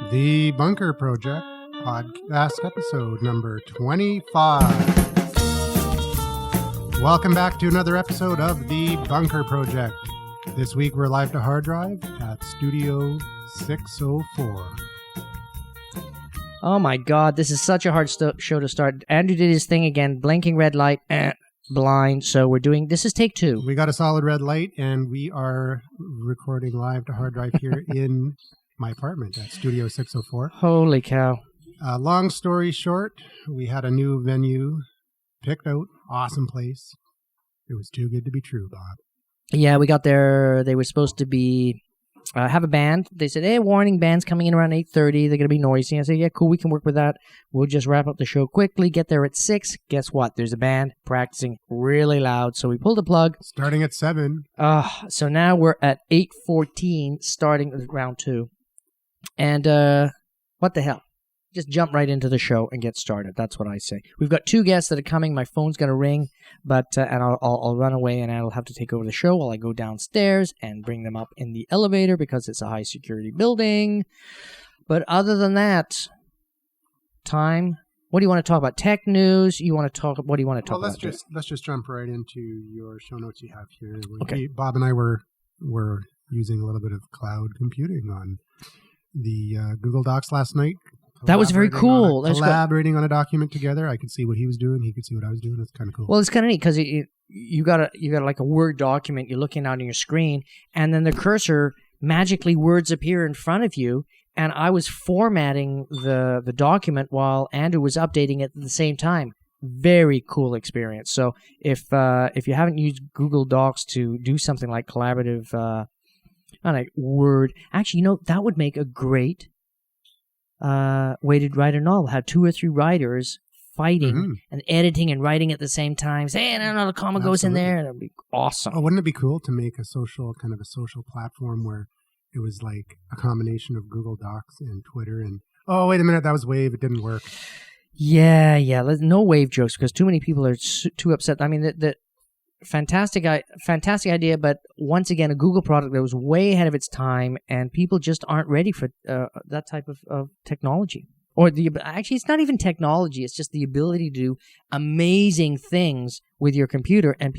The Bunker Project, podcast episode number 25. Welcome back to another episode of The Bunker Project. This week we're live to hard drive at Studio 604. Oh my God, this is such a hard show to start. Andrew did his thing again, blinking red light, blind. So we're doing, this is take two. We got a solid red light and we are recording live to hard drive here in my apartment at Studio 604. Holy cow. Long story short, we had a new venue picked out. Awesome place. It was too good to be true, Bob. Yeah, we got there. They were supposed to be, have a band. They said, hey, warning, band's coming in around 8:30. They're going to be noisy. I said, yeah, cool, we can work with that. We'll just wrap up the show quickly, get there at 6. Guess what? There's a band practicing really loud. So we pulled the plug. Starting at 7. So now we're at 8:14, starting round 2. And what the hell? Just jump right into the show and get started. That's what I say. We've got 2 guests that are coming. My phone's going to ring, but and I'll run away and I'll have to take over the show while I go downstairs and bring them up in the elevator because it's a high security building. But other than that, time. What do you want to talk about? Tech news? You want to talk? What do you want to talk about? Let's just jump right into your show notes you have here. Okay. Bob and I were using a little bit of cloud computing on the Google Docs last night. That was very cool. Collaborating on a document together. I could see what he was doing. He could see what I was doing. It's kind of cool. Well, it's kind of neat because you got like a Word document you're looking at on your screen, and then the cursor, magically words appear in front of you, and I was formatting the document while Andrew was updating it at the same time. Very cool experience. So if you haven't used Google Docs to do something like collaborative on a Word, actually, that would make a great way to write a novel. Have 2 or 3 writers fighting and editing and writing at the same time. Say, and another comma goes in there, and it'd be awesome. Oh, wouldn't it be cool to make a social platform where it was like a combination of Google Docs and Twitter and, oh, wait a minute, that was Wave, it didn't work. Yeah. No Wave jokes because too many people are too upset. I mean, the fantastic idea, but once again, a Google product that was way ahead of its time, and people just aren't ready for that type of technology. Or actually, it's not even technology; it's just the ability to do amazing things with your computer. And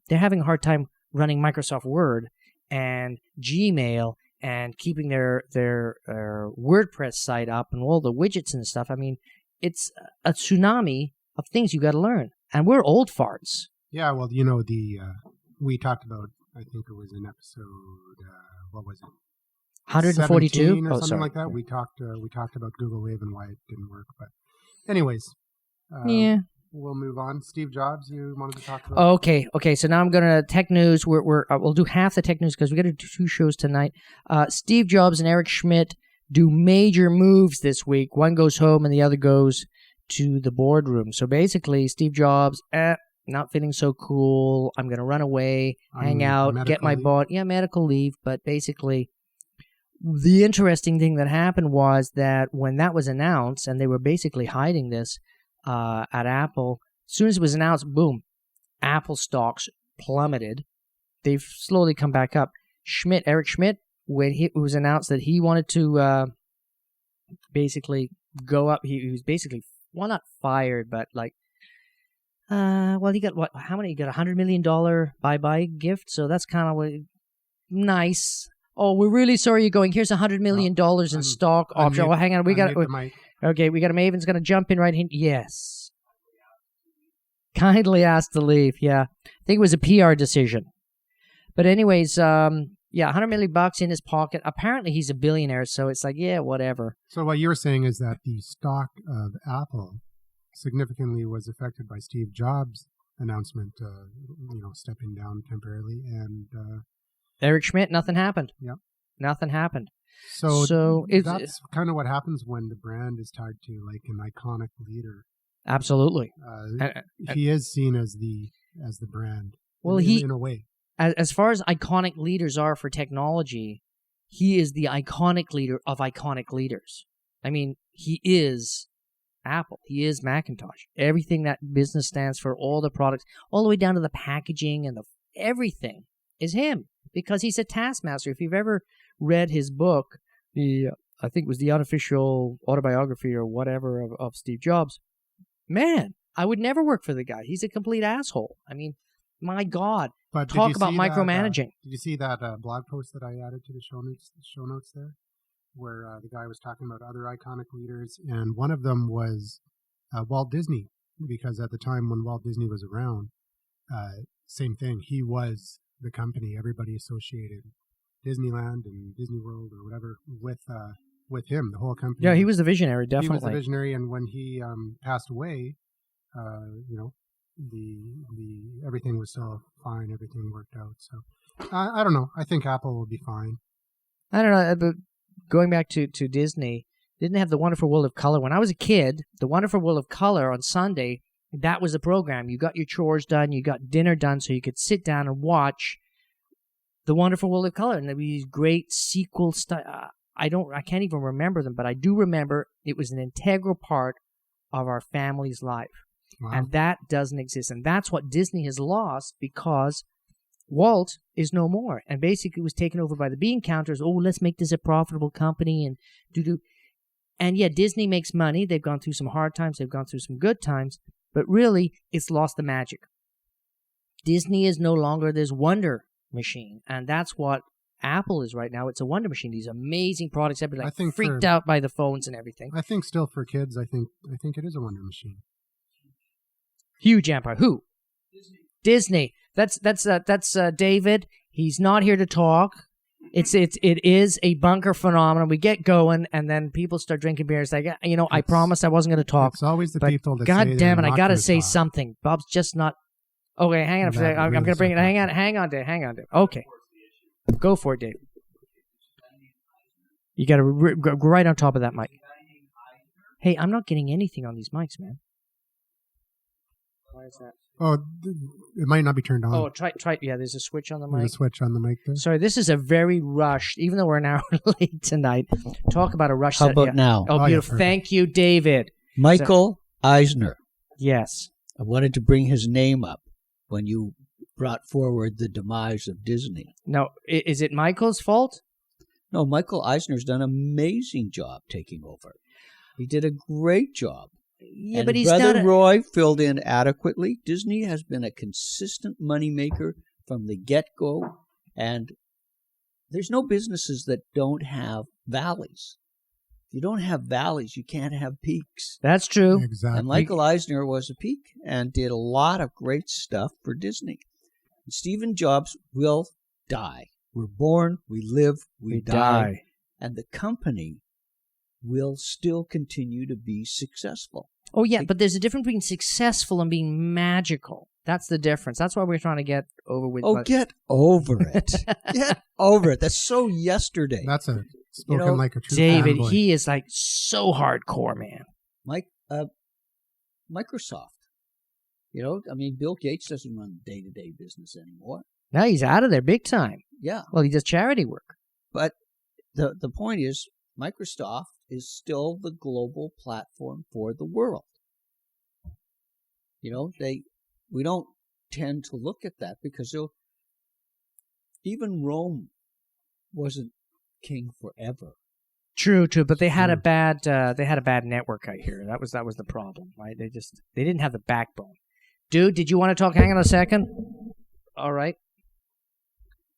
they're having a hard time running Microsoft Word and Gmail and keeping their WordPress site up and all the widgets and stuff. I mean, it's a tsunami of things you got to learn, and we're old farts. Yeah, well, we talked about, I think it was in episode, what was it? 142 or something like that. We talked about Google Wave and why it didn't work. But anyways, we'll move on. Steve Jobs, you wanted to talk about? Okay. So now I'm gonna tech news. We'll do half the tech news because we got to do 2 shows tonight. Steve Jobs and Eric Schmidt do major moves this week. One goes home and the other goes to the boardroom. So basically, Steve Jobs, not feeling so cool. I'm going to run away, hang out, get my body. Yeah, medical leave. But basically, the interesting thing that happened was that when that was announced, and they were basically hiding this at Apple, as soon as it was announced, boom, Apple stocks plummeted. They've slowly come back up. Eric Schmidt, when it was announced that he wanted to basically go up, he was basically, well, not fired, but like, he got what? How many? He got $100 million bye-bye gift, so that's kind of nice. Oh, we're really sorry you're going. Here's $100 million in stock option. Well, hang on, we got a Maven's going to jump in right here. Yes. Kindly asked to leave. Yeah, I think it was a PR decision. But anyways, $100 million in his pocket. Apparently, he's a billionaire, so it's like, yeah, whatever. So what you're saying is that the stock of Apple significantly was affected by Steve Jobs' announcement, stepping down temporarily, and Eric Schmidt, nothing happened. Yeah, nothing happened. So that's kind of what happens when the brand is tied to like an iconic leader. Absolutely, he is seen as the brand. Well, in a way, as far as iconic leaders are for technology, he is the iconic leader of iconic leaders. I mean, he is Apple. He is Macintosh. Everything that business stands for, all the products, all the way down to the packaging and everything is him because he's a taskmaster. If you've ever read his book, the I think it was the unofficial autobiography or whatever of Steve Jobs. Man, I would never work for the guy. He's a complete asshole. I mean, my God. But talk about micromanaging. Did you see that blog post that I added to the show notes there, where the guy was talking about other iconic leaders, and one of them was Walt Disney, because at the time when Walt Disney was around, same thing. He was the company. Everybody associated Disneyland and Disney World or whatever with him. The whole company. Yeah, he was the visionary. Definitely, he was the visionary. And when he passed away, the everything was still fine. Everything worked out. So I don't know. I think Apple will be fine. I don't know. But going back to Disney, didn't have the Wonderful World of Color when I was a kid. The Wonderful World of Color on Sunday. That was the program. You got your chores done. You got dinner done, so you could sit down and watch The Wonderful World of Color. And there were these great sequel stuff. I can't even remember them, but I do remember it was an integral part of our family's life. Wow. And that doesn't exist. And that's what Disney has lost because Walt is no more. And basically was taken over by the bean counters. Oh, let's make this a profitable company and do. And yeah, Disney makes money. They've gone through some hard times. They've gone through some good times. But really, it's lost the magic. Disney is no longer this wonder machine. And that's what Apple is right now. It's a wonder machine. These amazing products. Everybody freaked out by the phones and everything. I think still for kids, I think it is a wonder machine. Huge empire. Who? Disney. That's David. He's not here to talk. It is a bunker phenomenon. We get going, and then people start drinking beer. It's like, I promised I wasn't going to talk. It's always the people that God say damn it, they're I got to not say gonna talk. something. Bob's just not. Okay, hang on a second. I'm going to bring it. Hang on, Dave. Okay. Go for it, Dave. You got to go right on top of that mic. Hey, I'm not getting anything on these mics, man. Why is that? Oh, it might not be turned on. Oh, try. Yeah, there's a switch on the mic. There's a switch on the mic there. Sorry, this is a very rushed, even though we're an hour late tonight. Talk about a rush. How about now? Oh, beautiful. Yeah, Thank you, David. Michael Eisner. Yes. I wanted to bring his name up when you brought forward the demise of Disney. Now, is it Michael's fault? No, Michael Eisner's done an amazing job taking over. He did a great job. Yeah, and but he's Brother not. Roy filled in adequately. Disney has been a consistent moneymaker from the get-go, and there's no businesses that don't have valleys. If you don't have valleys, you can't have peaks. That's true. Exactly. And Michael Eisner was a peak and did a lot of great stuff for Disney. And Stephen Jobs will die. We're born, we live, we die. And the company will still continue to be successful. Oh, yeah, but there's a difference between successful and being magical. That's the difference. That's why we're trying to get over with. Oh, get over it. Get over it. That's so yesterday. That's a spoken like a true David, fanboy. he is like so hardcore, man. Microsoft. Bill Gates doesn't run day-to-day business anymore. Now he's out of there big time. Yeah. Well, he does charity work. But the point is, Microsoft is still the global platform for the world. We don't tend to look at that because even Rome wasn't king forever. True, but they had a bad network. I hear that was the problem, right? They didn't have the backbone. Dude, did you want to talk? Hang on a second. All right,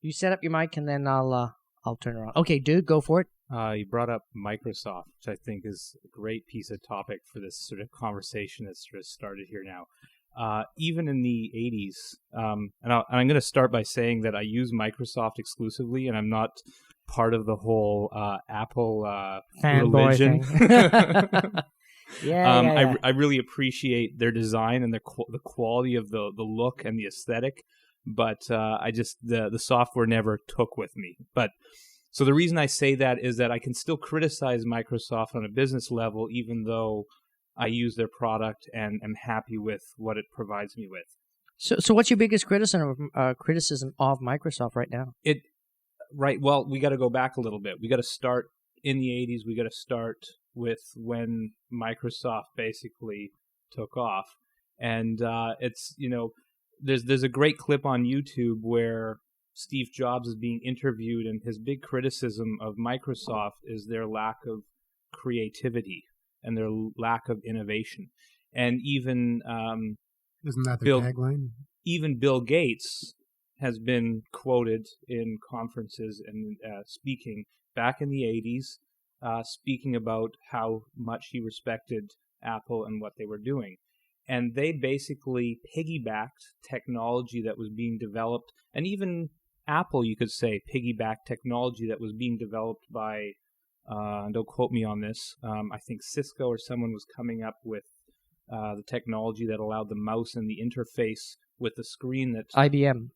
you set up your mic and then I'll turn it on. Okay, dude, go for it. You brought up Microsoft, which I think is a great piece of topic for this sort of conversation that's sort of started here now. Even in the 80s, and I'm going to start by saying that I use Microsoft exclusively, and I'm not part of the whole Apple fanboy religion. thing. Yeah. I really appreciate their design and the quality of the look and the aesthetic, but the software never took with me. But so the reason I say that is that I can still criticize Microsoft on a business level, even though I use their product and am happy with what it provides me with. So what's your biggest criticism of Microsoft right now? Well, we got to go back a little bit. We got to start in the 80s. We got to start with when Microsoft basically took off. And it's, there's a great clip on YouTube where Steve Jobs is being interviewed, and his big criticism of Microsoft is their lack of creativity and their lack of innovation. And even Isn't that the Bill- tagline? even Bill Gates has been quoted in conferences and speaking back in the 80s, speaking about how much he respected Apple and what they were doing. And they basically piggybacked technology that was being developed, and even Apple, you could say, piggybacked technology that was being developed by, don't quote me on this, I think Cisco or someone was coming up with the technology that allowed the mouse and the interface with the screen that IBM.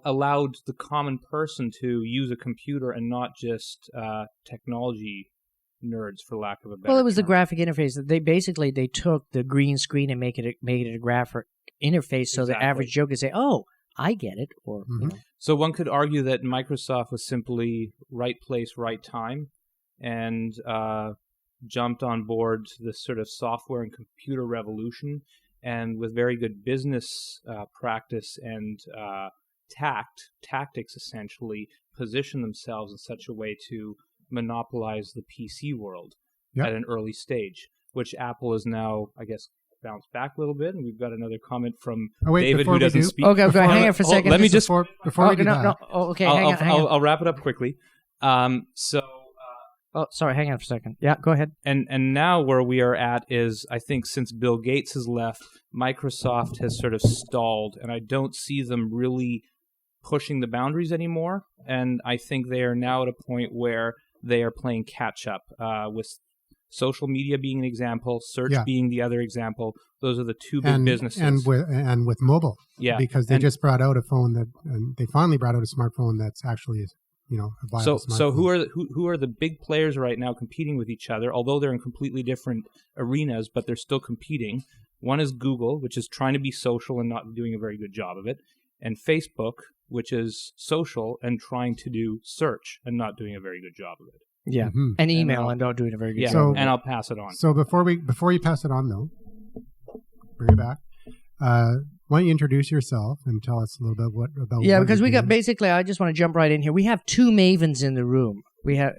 allowed the common person to use a computer and not just technology nerds, for lack of a better Well, it was the term. graphic interface. They took the green screen and made it a graphic interface, so the Exactly. average Joe could say, "Oh, I get it," or you know. So one could argue that Microsoft was simply right place, right time, and jumped on board this sort of software and computer revolution, and with very good business practice and tactics, essentially, position themselves in such a way to monopolize the PC world Yep. at an early stage, which Apple is now, I guess, bounced back a little bit. And we've got another comment from Oh, wait, David, before who we doesn't do- speak. Okay, Before- hang on for a second. let me This just- Before we do no, that, no. Oh, okay, hang on. I'll wrap it up quickly. So Oh, sorry, hang on for a second. Yeah, go ahead. and now where we are at is, I think since Bill Gates has left, Microsoft has sort of stalled, and I don't see them really pushing the boundaries anymore. And I think they are now at a point where they are playing catch up, with social media being an example, search Yeah. being the other example. Those are the two big businesses. and with mobile, yeah, because they And- just brought out a phone and they finally brought out a smartphone that's actually a viable smartphone. So who are the big players right now competing with each other? Although they're in completely different arenas, but they're still competing. One is Google, which is trying to be social and not doing a very good job of it, and Facebook, which is social and trying to do search and not doing a very good job of it. Yeah, Mhm. and email I'll- and don't do it a very good Yeah, job. and I'll pass it on. So before you pass it on though, bring it back. Why don't you introduce yourself and tell us a little bit about Yeah, what because you're we got doing? basically. I just want to jump right in here. We have two mavens in the room. We have.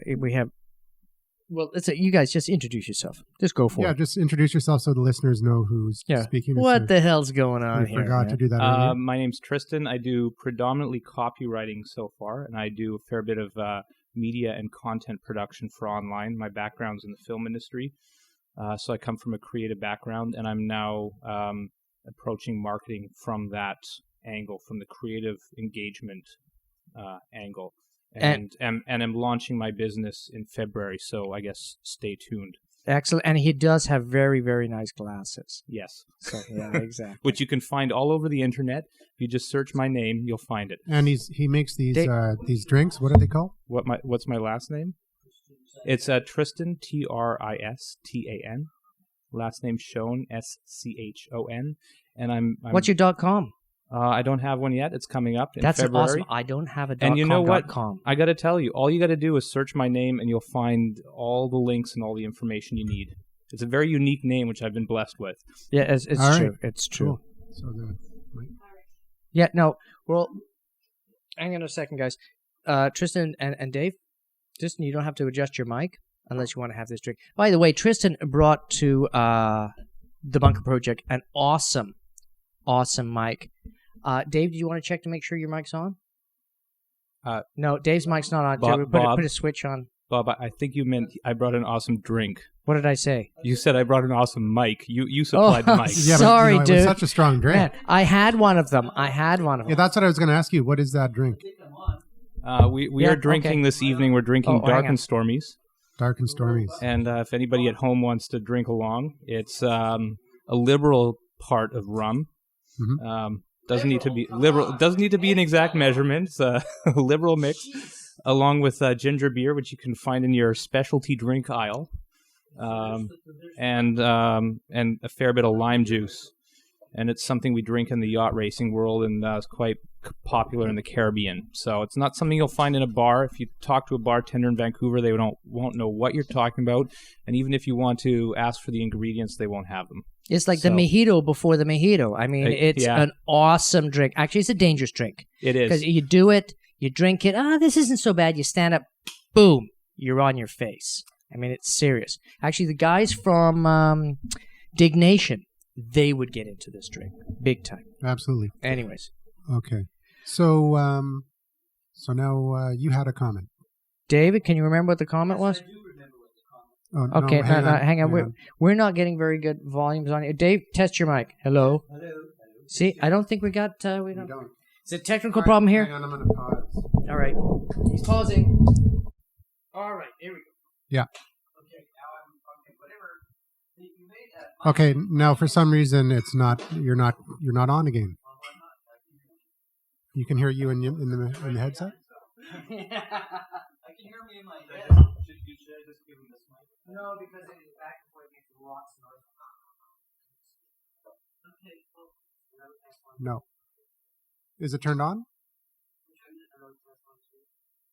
Well, let's say you guys just introduce yourself. Just go for Yeah, it. just introduce yourself so the listeners know who's Yeah. speaking. What the hell's going on We here? forgot to man? do that earlier. My name's Tristan. I do predominantly copywriting so far, and I do a fair bit of media and content production for online. My background's in the film industry, so I come from a creative background, and I'm now approaching marketing from that angle, from the creative engagement angle. And I'm launching my business in February, so I guess stay tuned. Excellent, and he does have very, very nice glasses. Yes. So yeah, exactly. Which you can find all over the internet. If you just search my name, you'll find it. And he makes these They- drinks. What are they called? What's my last name? It's Tristan, Tristan. Last name Schoen, Schon, and I'm What's your .com? I don't have one yet. It's coming up in That's February. awesome. I don't have a And you know what? .com. I got to tell you, all you got to do is search my name, and you'll find all the links and all the information you need. It's a very unique name, which I've been blessed with. Yeah, it's All true. right. It's true. Cool. So Yeah, no. Well, hang on a second, guys. Tristan and Dave, Tristan, you don't have to adjust your mic unless you want to have this drink. By the way, Tristan brought to the Bunker Project an awesome mic. Dave, do you want to check to make sure your mic's on? No, Dave's mic's not on. Bob. Put a switch on. Bob, I think you meant I brought an awesome drink. What did I say? You said I brought an awesome mic. You supplied the mic. yeah, Sorry, but, it dude. was such a strong drink. Man, I had one of them. Yeah, that's what I was going to ask you. What is that drink? We Yeah, are drinking okay. this evening. We're drinking Oh, Dark hang on. and Stormies. Dark and Stormies. And if anybody at home wants to drink along, it's a liberal part of rum. Mhm. Doesn't need to be liberal. Doesn't need to be an exact measurement. It's a liberal mix, along with ginger beer, which you can find in your specialty drink aisle, and a fair bit of lime juice. And it's something we drink in the yacht racing world, and it's quite popular in the Caribbean. So it's not something you'll find in a bar. If you talk to a bartender in Vancouver, they won't know what you're talking about. And even if you want to ask for the ingredients, they won't have them. It's like the So- mojito before the mojito. I mean, it's yeah. an awesome drink. Actually, it's a dangerous drink It because is. you do it, You drink it. This isn't so bad. You stand up. Boom. You're on your face. I mean, it's serious. Actually, the guys from Dignation, they would get into this drink big time. Absolutely. Anyways. Okay. So, now you had a comment. David, can you remember what the comment was? Oh, okay, no, hang on. We're not getting very good volumes on it. Dave, test your mic. Hello. Hello. See, I don't think we got. We We don't. don't. Is it a technical problem here? Hang on, I'm going to pause. All right. He's pausing. All right, here we go. Yeah. Okay, now I'm whatever. You made that. Okay, now for some reason it's not. You're not on again. You can hear you in the headset. I can hear me in my head. Should I just give him this mic? No, because it is back before it makes lots of noise. Okay. No. Is it turned on?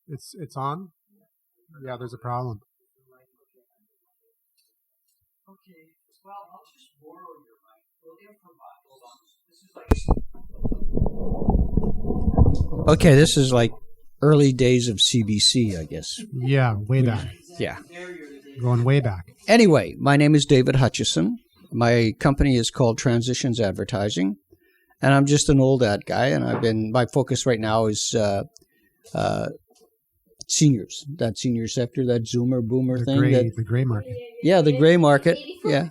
It's on? Yeah, there's a problem. Okay. Well, I'll just borrow your mic. We'll improvise. Hold on. Okay, this is like early days of CBC, I guess. Yeah, way back. Yeah. Going way back. Anyway, my name is David Hutchison. My company is called Transitions Advertising, and I'm just an old ad guy. And my focus right now is seniors, that senior sector, that Zoomer Boomer thing. The gray market. Yeah, the gray market. Yeah.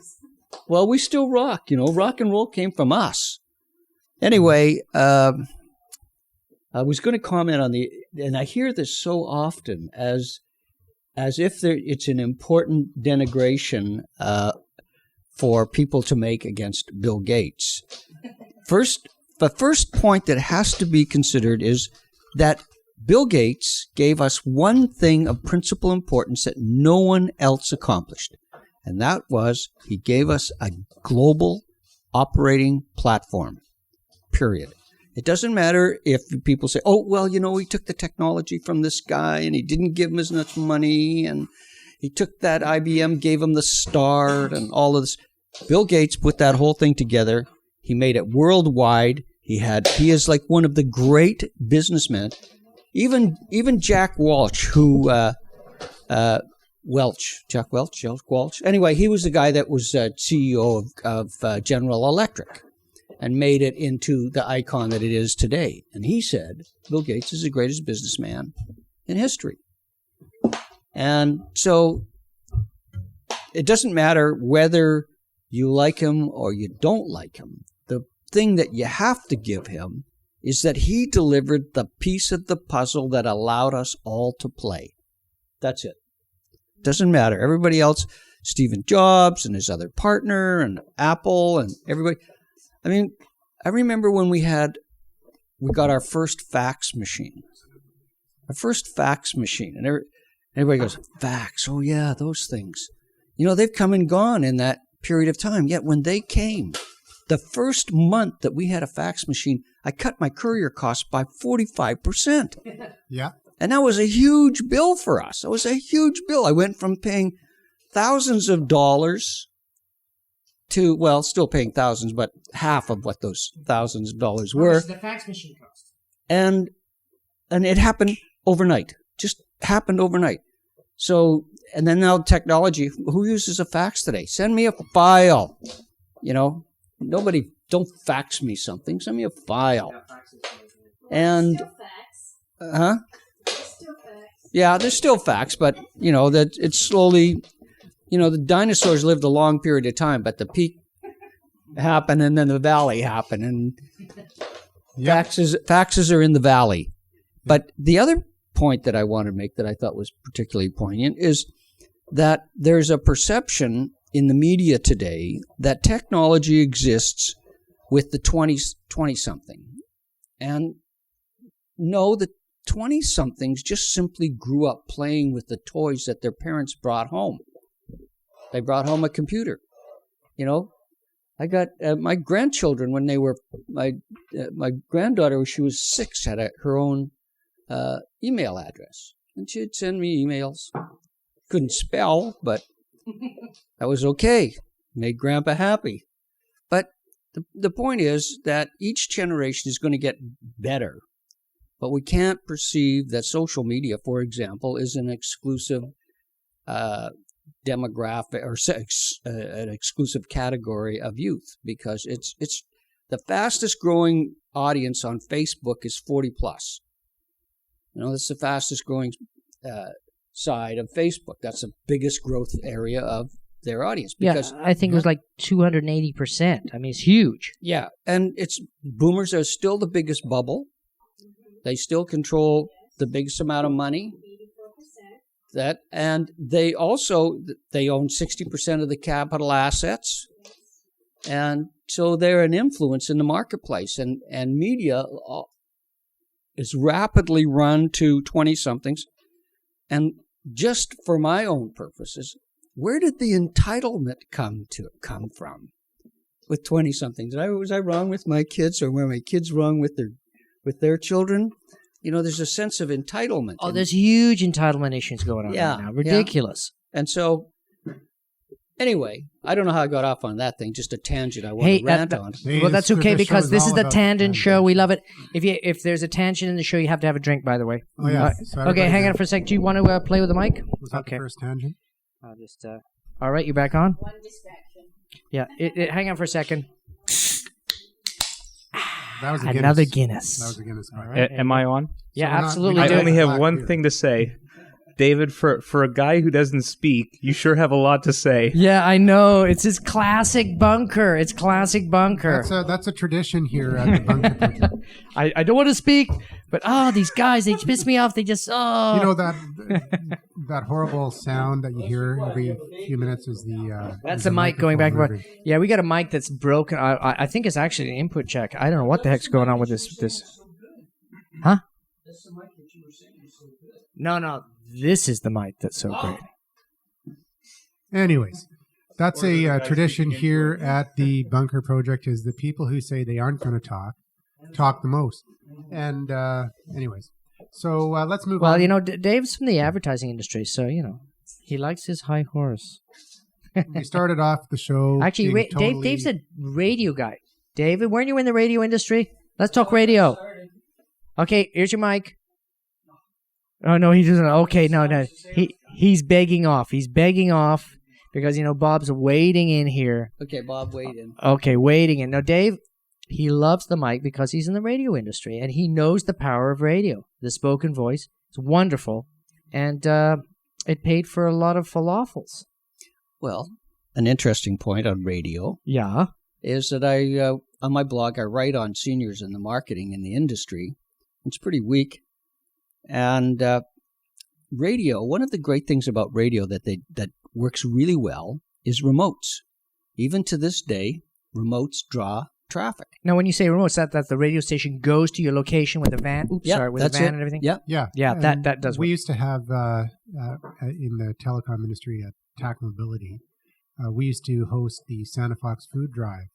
Well, we still rock. Rock and roll came from us. Anyway, I was going to comment on and I hear this so often as if it's an important denigration for people to make against Bill Gates. The first point that has to be considered is that Bill Gates gave us one thing of principal importance that no one else accomplished, and that was he gave us a global operating platform, period. It doesn't matter if people say, oh, well, he took the technology from this guy and he didn't give him as much money and he took that IBM, gave him the start and all of this. Bill Gates put that whole thing together. He made it worldwide. He is like one of the great businessmen. Even Jack Welch, Jack Welch. Anyway, he was the guy that was CEO of General Electric and made it into the icon that it is today. And he said, Bill Gates is the greatest businessman in history. And so it doesn't matter whether you like him or you don't like him. The thing that you have to give him is that he delivered the piece of the puzzle that allowed us all to play. That's it. Doesn't matter. Everybody else, Stephen Jobs and his other partner and Apple and everybody. I mean, I remember when we got our first fax machine. And everybody goes, fax, oh yeah, those things. They've come and gone in that period of time. Yet when they came, the first month that we had a fax machine, I cut my courier costs by 45%. Yeah. And that was a huge bill for us. It was a huge bill. I went from paying thousands of dollars to, well, still paying thousands, but half of what those thousands of dollars were. How much does the fax machine cost? And it happened overnight. Just happened overnight. So, and then now technology, who uses a fax today? Send me a file. Nobody, don't fax me something. Send me a file. And, Still fax. Still fax. Yeah, there's still fax, but, that it's slowly, the dinosaurs lived a long period of time, but the peak happened and then the valley happened, and faxes are in the valley. But the other point that I want to make that I thought was particularly poignant is that there's a perception in the media today that technology exists with the 20-something. And no, the 20-somethings just simply grew up playing with the toys that their parents brought home. They brought home a computer. I got my grandchildren when they were, my granddaughter, when she was 6, had her own email address. And she'd send me emails. Couldn't spell, but that was okay. Made Grandpa happy. But the point is that each generation is going to get better but we can't perceive that social media, for example, is an exclusive demographic or an exclusive category of youth, because it's the fastest growing audience on Facebook is 40 plus. That's the fastest growing side of Facebook. That's the biggest growth area of their audience. Because, I think it was like 280%. I mean, it's huge. Yeah, and boomers are still the biggest bubble. They still control the biggest amount of money. And they own 60% of the capital assets, and so they're an influence in the marketplace. And media is rapidly run to 20-somethings. And just for my own purposes, where did the entitlement come from with 20-somethings? Was I wrong with my kids, or were my kids wrong with their children? There's a sense of entitlement. Oh, there's huge entitlement issues going on right now. Ridiculous. Yeah. And so, anyway, I don't know how I got off on that thing. Just a tangent I want to rant on. Well, that's okay, because this is the Tangent Show. We love it. If there's a tangent in the show, you have to have a drink, by the way. Oh, yeah. Okay, hang on for a sec. Do you want to play with the mic? Was that the first tangent? I'll just... All right, you're back on? One distraction. Yeah, hang on for a second. That was another Guinness. That was a Guinness. Right. Am I on? Yeah, So absolutely. I do it. only have one thing to say. David, for a guy who doesn't speak, you sure have a lot to say. Yeah, I know. It's his classic bunker. It's classic bunker. That's a tradition here at the Bunker Project. I don't want to speak, but these guys, they piss me off. They just that horrible sound that you hear every few minutes is the that's the mic going back and forth. Yeah, we got a mic that's broken. I think it's actually an input check. I don't know what the heck's going on with this. Huh? No. This is the mic that's so great. Anyways, that's a tradition here at the Bunker Project, is the people who say they aren't going to talk the most. And anyways, so let's move on. Well, Dave's from the advertising industry, so, he likes his high horse. We started off the show. Actually, Dave's a radio guy. David, weren't you in the radio industry? Let's talk radio. Okay, here's your mic. Oh, no, he doesn't. Okay, no. He's begging off. He's begging off because, Bob's waiting in here. Okay, Bob, wait in. Okay, waiting in. Now, Dave, he loves the mic because he's in the radio industry, and he knows the power of radio, the spoken voice. It's wonderful, and it paid for a lot of falafels. Well, an interesting point on radio is that on my blog, I write on seniors in the marketing in the industry. It's pretty weak. And radio, one of the great things about radio that works really well is remotes. Even to this day, remotes draw traffic. Now, when you say remotes, that the radio station goes to your location with a van? With a van and everything? Yeah. Yeah, that does work. We used to have, in the telecom industry at TAC Mobility, we used to host the Santa Fox Food Drive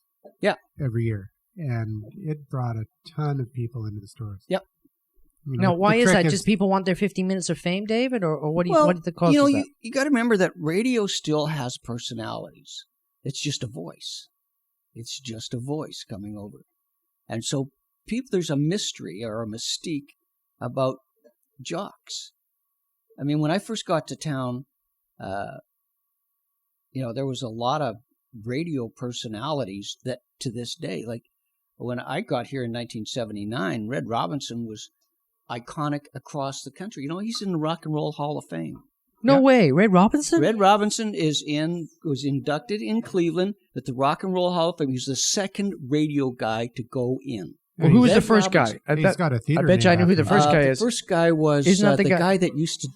every year. And it brought a ton of people into the stores. Yep. Now, why is that? Just people want their 15 minutes of fame, David, or what? What did the cause of that? You got to remember that radio still has personalities. It's just a voice. It's just a voice coming over, and so there's a mystery or a mystique about jocks. I mean, when I first got to town, there was a lot of radio personalities that to this day, like when I got here in 1979, Red Robinson was iconic across the country. He's in the Rock and Roll Hall of Fame. No way. Red Robinson? Red Robinson was inducted in Cleveland at the Rock and Roll Hall of Fame. He's the second radio guy to go in. Well, who was the first guy? He's got a theater. I bet you I knew who the first guy is. The first guy was the guy that used to...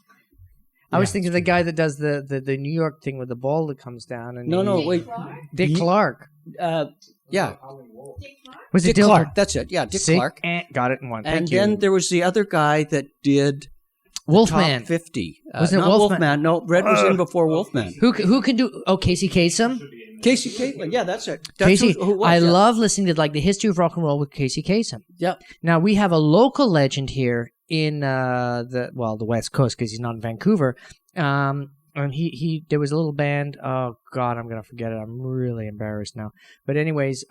I was thinking of the guy that does the New York thing with the ball that comes down. And wait. Dick Clark. Yeah. Was it Dick Clark? That's it. Yeah, Dick Clark. Got it in one. And then there was the other guy that did Wolfman. Top 50. Was it not Wolfman? No, Red was in before Wolfman. Who can do? Oh, Casey Kasem. Casey Kasem. Yeah, that's it. Casey. I love listening to the history of rock and roll with Casey Kasem. Yep. Now we have a local legend here in the West Coast because he's not in Vancouver. And there was a little band. Oh God, I'm gonna forget it. I'm really embarrassed now. But anyways,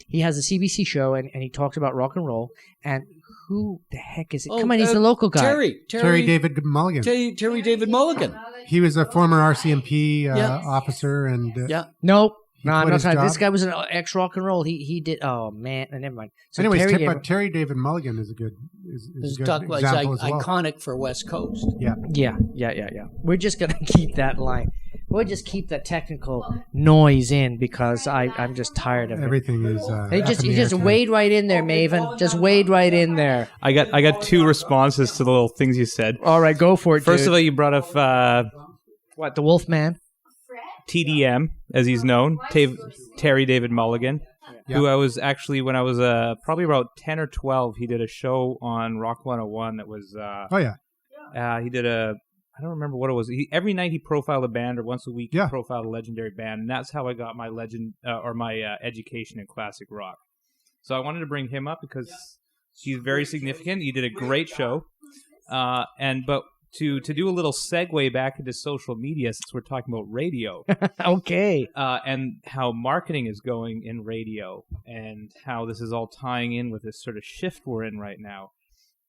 he has a CBC show and he talks about rock and roll. And Who the heck is it? Oh, Come on, he's the local guy. Terry David Mulligan. Terry David Mulligan. He was a former RCMP Yeah. officer, and Nope. he No, I'm quit not his talking. job. This guy was an ex-rock and roll. He did. Oh man, never mind. So Anyways, Terry Terry David Mulligan is a good is a His good duck was example as well. iconic for West Coast. Yeah. We're just gonna keep that line. We'll just keep that technical noise in because I'm just tired of it. Everything is. Hey, up in the you air just tonight. wade right in there, Maven. Just wade right in there. I got two responses to the little things you said. All right, go for it. First dude. of all, you brought up What, the Wolfman? TDM, as he's known, Terry David Mulligan, Yeah. who I was actually, when I was probably about 10 or 12, he did a show on Rock 101 that was, Oh yeah. he did I don't remember what it was. Every night he profiled a band, or once a week he Yeah. profiled a legendary band, and that's how I got my education in classic rock. So I wanted to bring him up because he's very significant. He did a great show, but to do a little segue back into social media, since we're talking about radio, Okay. and how marketing is going in radio, and how this is all tying in with this sort of shift we're in right now.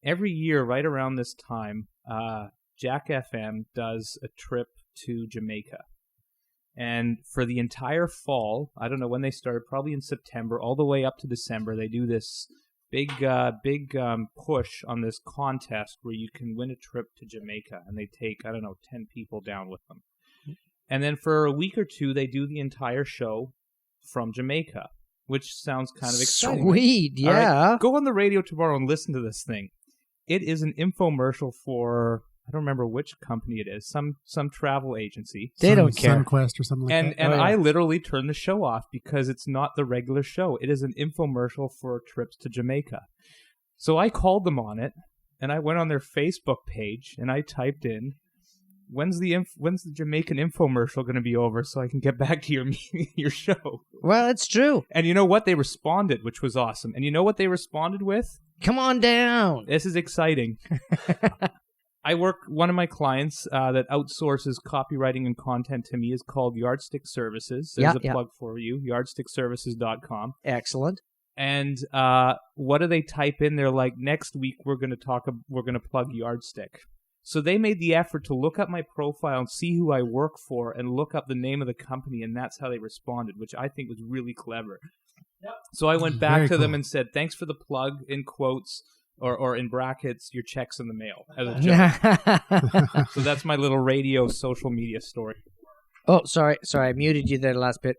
Every year, right around this time, Jack FM does a trip to Jamaica. And for the entire fall, I don't know when they started, probably in September, all the way up to December, they do this big push on this contest where you can win a trip to Jamaica. And they take, 10 people down with them. And then for a week or two, they do the entire show from Jamaica, which sounds kind of exciting. Sweet, All right, yeah. go on the radio tomorrow and listen to this thing. It is an infomercial for, I don't remember which company it is, some travel agency. They don't care. SunQuest or something like that. And Oh, yeah. I literally turned the show off because it's not the regular show. It is an infomercial for trips to Jamaica. So I called them on it, and I went on their Facebook page, and I typed in, when's the Jamaican infomercial going to be over so I can get back to your show? Well, it's true. And you know what? They responded, which was awesome. And you know what they responded with? Come on down. This is exciting. One of my clients that outsources copywriting and content to me is called Yardstick Services. There's a plug for you, yardstickservices.com. Excellent. And what do they type in? They're like, next week we're going to plug Yardstick. So they made the effort to look up my profile and see who I work for and look up the name of the company, and that's how they responded, which I think was really clever. Yep. So I went back to them and said, thanks for the plug, in quotes, or in brackets, your check's in the mail, as a joke. So that's my little radio social media story. Oh, sorry, I muted you there the last bit.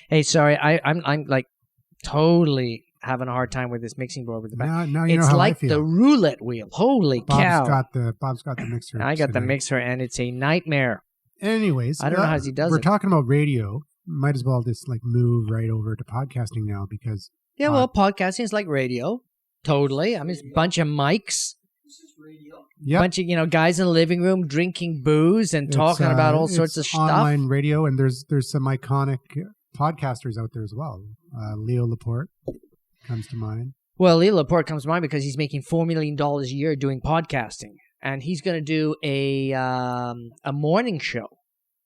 Hey, sorry, I'm like totally having a hard time with this mixing board with the back. Now you know It's how like I feel. the roulette wheel. Holy cow! Bob's got the mixer. I got the tonight. mixer, and it's a nightmare. Anyways, I don't know how he does we're it. talking about radio. Might as well just move right over to podcasting now because Yeah, well, podcasting is like radio. Totally. I mean, it's a bunch of mics. Yep. Bunch of guys in the living room drinking booze and talking about all sorts of it's stuff. online radio, and there's some iconic podcasters out there as well. Leo Laporte comes to mind. Well, Leo Laporte comes to mind because he's making $4 million a year doing podcasting, and he's going to do a morning show.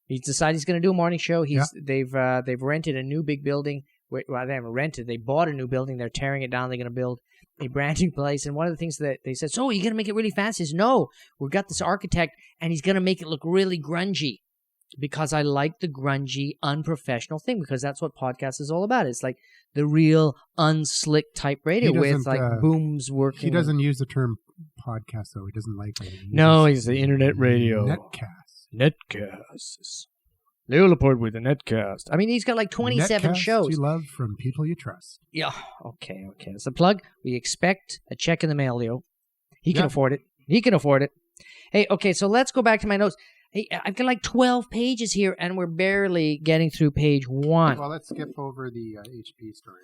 He's decided he's going to do a morning show. They've rented a new big building. Well, they haven't rented. They bought a new building. They're tearing it down. They're going to build a brand new place. And one of the things that they said, so are you going to make it really fancy? He says, no, we've got this architect, and he's going to make it look really grungy. Because I like the grungy, unprofessional thing, because that's what podcast is all about. It's like the real unslick type radio with booms working. He doesn't use the term podcast, though. He doesn't like it. No, he's the internet radio. Netcasts. Leo Laporte with the Netcast. I mean, he's got like 27 Netcasts shows. you love from people you trust. Yeah. Okay. It's a plug. We expect a check in the mail, Leo. He can afford it. Hey, okay, so let's go back to my notes. Hey, I've got like 12 pages here, and we're barely getting through page 1. Well, let's skip over the HP story.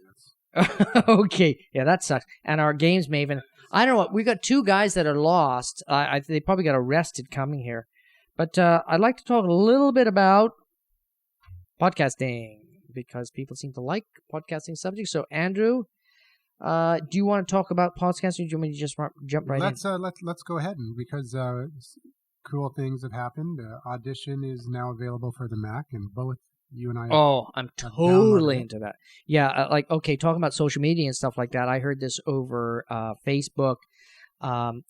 Okay. Yeah, that sucks. And our games maven. I don't know what. We got 2 guys that are lost. They probably got arrested coming here. But I'd like to talk a little bit about podcasting because people seem to like podcasting subjects. So, Andrew, do you want to talk about podcasting, or do you want me to just jump right in? Let's go ahead, because cool things have happened. Audition is now available for the Mac, and both You and I. Oh, I'm I've totally downloaded it. into that. Yeah, like, okay, talking about social media and stuff like that, I heard this over Facebook.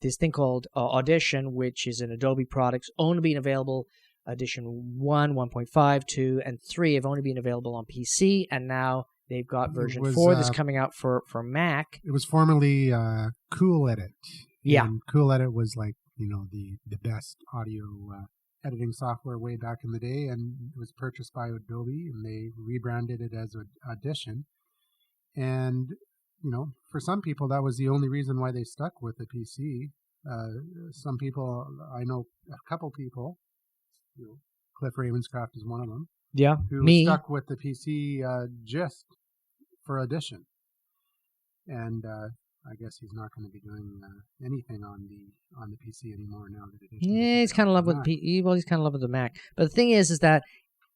This thing called Audition, which is an Adobe product, only being available. Audition 1, 1.5, 2, and 3 have only been available on PC, and now they've got version 4 that's coming out for Mac. It was formerly Cool Edit. Yeah. And Cool Edit was like, the best audio editing software way back in the day, and it was purchased by Adobe, and they rebranded it as Audition. And, for some people, that was the only reason why they stuck with the PC. Some people, I know a couple people, Cliff Ravenscraft is one of them. Yeah, who me. stuck with the PC just for Audition. And I guess he's not going to be doing anything on the PC anymore now that Audition. Yeah, he's kind of love with he's kind of love with the Mac. But the thing is that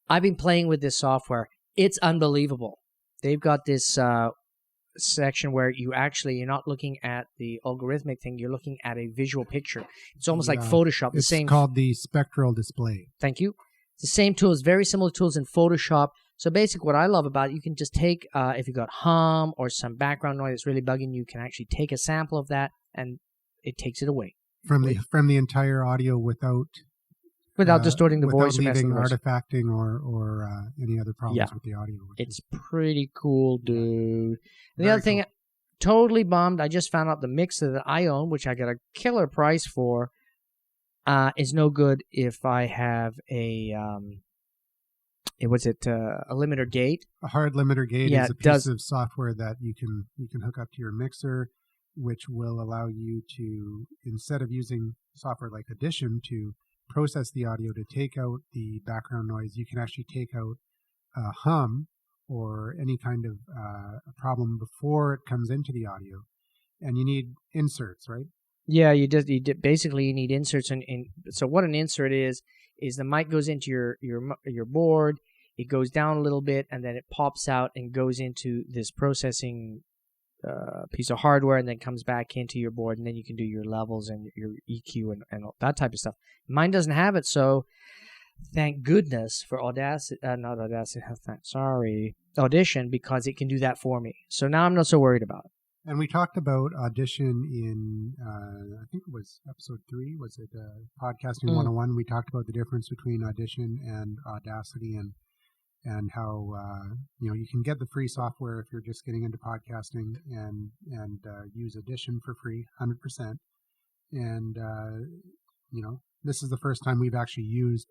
I've been playing with this software. It's unbelievable. They've got this section where you're not looking at the algorithmic thing. You're looking at a visual picture. It's almost like Photoshop. It's called the spectral display. Thank you. It's the same tools, very similar tools in Photoshop. So basically what I love about it, you can just take, if you've got hum or some background noise that's really bugging you, can actually take a sample of that and it takes it away. From the entire audio without distorting the voice. Without leaving artifacting or any other problems with the audio. It's pretty cool, dude. And the other thing, totally bummed, I just found out the mixer that I own, which I got a killer price for, is no good if I have a limiter gate. A hard limiter gate is a piece of software that you can hook up to your mixer, which will allow you to, instead of using software like Audition to process the audio to take out the background noise, you can actually take out hum or any kind of problem before it comes into the audio. And you need inserts, right? Yeah, basically you need inserts. So what an insert is the mic goes into your board, it goes down a little bit, and then it pops out and goes into this processing piece of hardware, and then comes back into your board, and then you can do your levels and your EQ and that type of stuff. Mine doesn't have it, so thank goodness for Audition, because it can do that for me. So now I'm not so worried about it. And we talked about Audition in, I think it was episode 3, was it Podcasting 101? We talked about the difference between Audition and Audacity and how, you can get the free software if you're just getting into podcasting and use Audition for free, 100%. And, this is the first time we've actually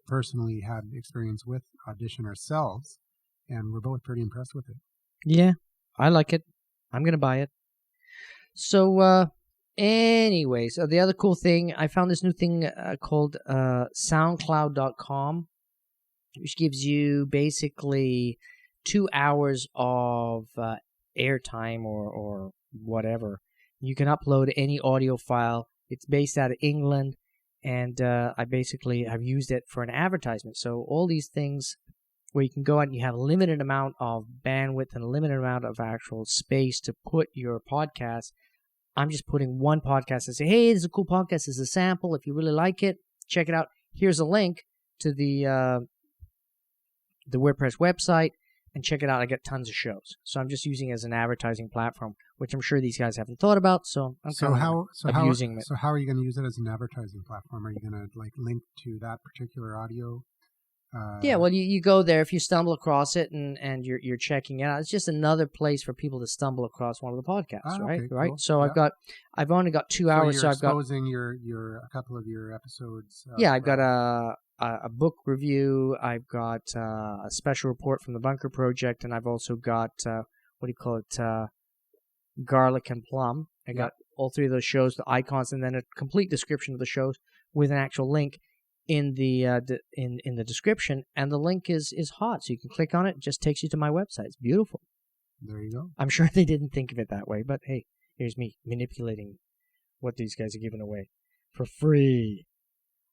personally had experience with Audition ourselves, and we're both pretty impressed with it. Yeah, I like it. I'm going to buy it. So, anyways, the other cool thing, I found this new thing called SoundCloud.com, which gives you basically 2 hours of airtime or whatever. You can upload any audio file. It's based out of England, and I basically have used it for an advertisement. So all these things where you can go out and you have a limited amount of bandwidth and a limited amount of actual space to put your podcast. I'm just putting one podcast and say, hey, this is a cool podcast. This is a sample. If you really like it, check it out. Here's a link to the WordPress website, and check it out. I got tons of shows. So I'm just using it as an advertising platform, which I'm sure these guys haven't thought about. So I'm abusing it. So how are you going to use it as an advertising platform? Are you going to link to that particular audio? Yeah, well, you go there if you stumble across it and you're checking it out. It's just another place for people to stumble across one of the podcasts, right? Okay, right. Cool. So yeah. I've only got 2 hours. So I've got exposing a couple of your episodes. I've got a book review. I've got a special report from the Bunker Project, and I've also got garlic and plum. I got all 3 of those shows, the icons, and then a complete description of the shows with an actual link in the in the description, and the link is hot, so you can click on it. It just takes you to my website. It's beautiful. There you go. I'm sure they didn't think of it that way, but hey, here's me manipulating what these guys are giving away for free.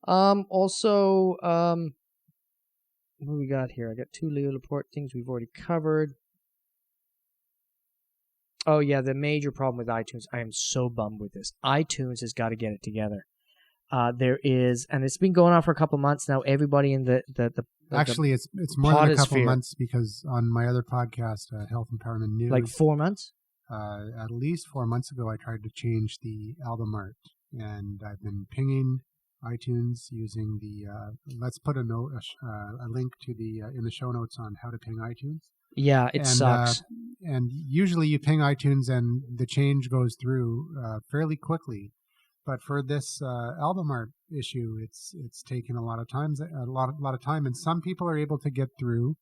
Also, what do we got here? I got 2 Leo Laporte things we've already covered. Oh yeah, the major problem with iTunes. I am so bummed with this. iTunes has got to get it together. There is, and it's been going on for a couple months now. Everybody in the Actually, it's more than a couple potosphere. months because on my other podcast, Health Empowerment News, Like 4 months? at least 4 months ago, I tried to change the album art, and I've been pinging iTunes using the. Let's put a link to the in the show notes on how to ping iTunes. Yeah, it sucks. And usually you ping iTunes and the change goes through fairly quickly. But for this album art issue, it's taken a lot of time, and some people are able to get through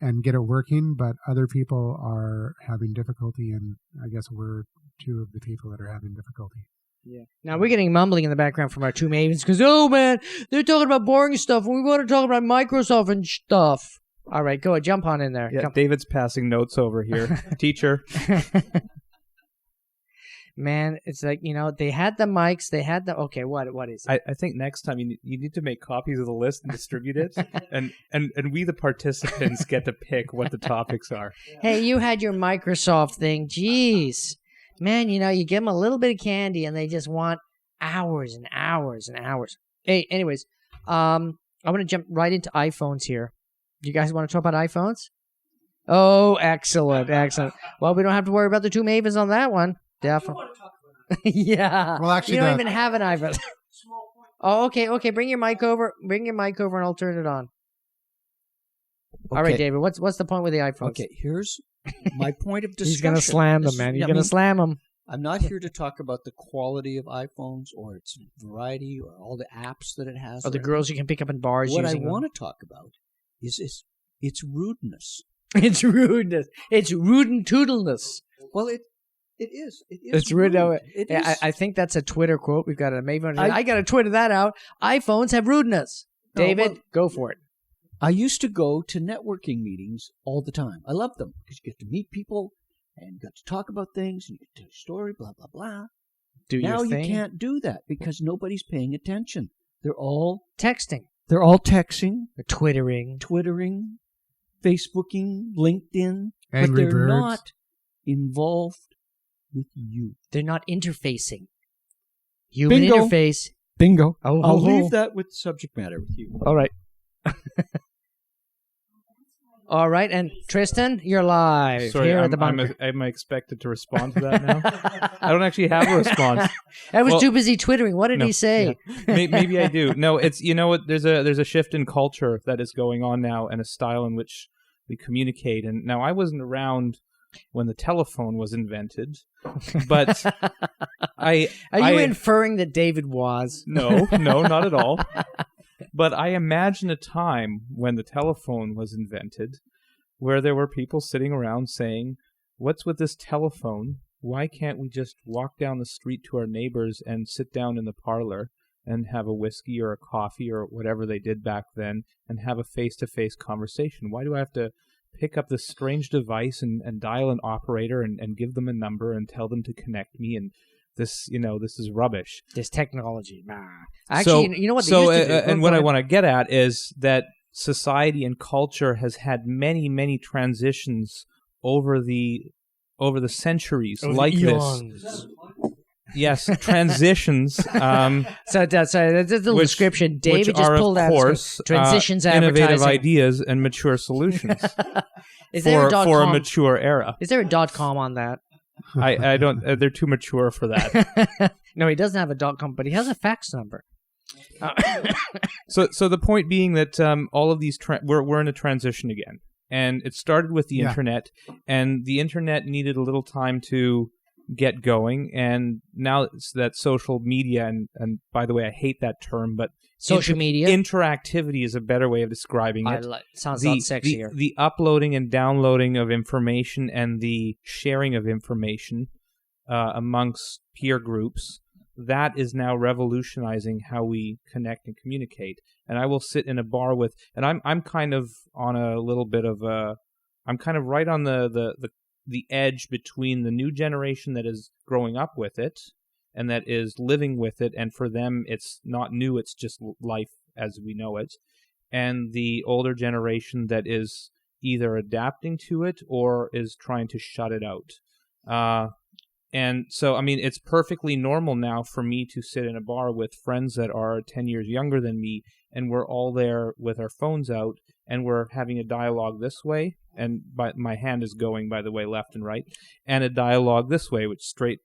and get it working, but other people are having difficulty, and I guess we're two of the people that are having difficulty. Yeah. Now we're getting mumbling in the background from our two mavens because, oh man, they're talking about boring stuff and we want to talk about Microsoft and stuff. All right, go ahead, jump on in there. Yeah, David's passing notes over here. Teacher. Man, it's like, they had the mics, they had the... Okay, what is it? I think next time you need to make copies of the list and distribute it, and we, the participants, get to pick what the topics are. Hey, you had your Microsoft thing. Jeez. Man, you give them a little bit of candy and they just want hours and hours and hours. Hey, anyways, I want to jump right into iPhones here. You guys want to talk about iPhones? Oh, excellent. Well, we don't have to worry about the two mavens on that one. Definitely. Yeah. Well, actually, you don't even have an iPhone. Oh, okay. Bring your mic over, and I'll turn it on. Okay. All right, David. What's the point with the iPhones? Okay, here's my point of discussion. He's gonna slam them, man. He's gonna slam them. I'm not here to talk about the quality of iPhones or its variety or all the apps that it has. Or the girls you can pick up in bars. What I using want to talk about is its rudeness. It's rudeness. It's rude and toodleness. Well, it is. It's rude. It is. I think that's a Twitter quote. We've got a Maven. I got to Twitter that out. iPhones have rudeness. No, David, well, go for it. I used to go to networking meetings all the time. I loved them because you get to meet people and you got to talk about things and you get to tell a story, blah, blah, blah. Now you can't do that because nobody's paying attention. They're all texting. They're all texting. They're twittering, Facebooking, LinkedIn. Angry but they're Birds. not involved with you. They're not interfacing. Human Bingo. interface. Bingo. Oh, I'll leave that with subject matter with you. All right. All right, and Tristan, you're live Sorry, here at the bunker. am I expected to respond to that now? I don't actually have a response. I was too busy twittering. What did he say? Yeah. Maybe I do. No, it's what there's a shift in culture that is going on now, and a style in which we communicate. And now I wasn't around when the telephone was invented, but Are you inferring that David was? No, not at all. But I imagine a time when the telephone was invented where there were people sitting around saying, "What's with this telephone? Why can't we just walk down the street to our neighbors and sit down in the parlor and have a whiskey or a coffee or whatever they did back then and have a face-to-face conversation? Why do I have to pick up this strange device and dial an operator and give them a number and tell them to connect me and this is rubbish." This technology. Actually, you know what they used to do? And what I want to get at is that society and culture has had many, many transitions over the centuries like this. Yes, transitions. So that's a little description. David which just are, pulled of out course, transitions, innovative advertising. ideas and mature solutions Is there a for a .com? mature era. Is there a .com on that? I don't. They're too mature for that. No, he doesn't have a .com, but he has a fax number. So the point being that all of these we're in a transition again, and it started with the internet, and the internet needed a little time to get going, and now it's that social media, and by the way, I hate that term, but social media interactivity is a better way of describing it. Sounds a lot sexier. The uploading and downloading of information and the sharing of information amongst peer groups, that is now revolutionizing how we connect and communicate. And I will sit in a bar with, and I'm kind of on a little bit of a, I'm kind of right on the edge between the new generation that is growing up with it and that is living with it, and for them it's not new, it's just life as we know it, and the older generation that is either adapting to it or is trying to shut it out. And so, I mean, it's perfectly normal now for me to sit in a bar with friends that are 10 years younger than me, and we're all there with our phones out, and we're having a dialogue this way, and my hand is going, by the way, left and right, and a dialogue this way, which straight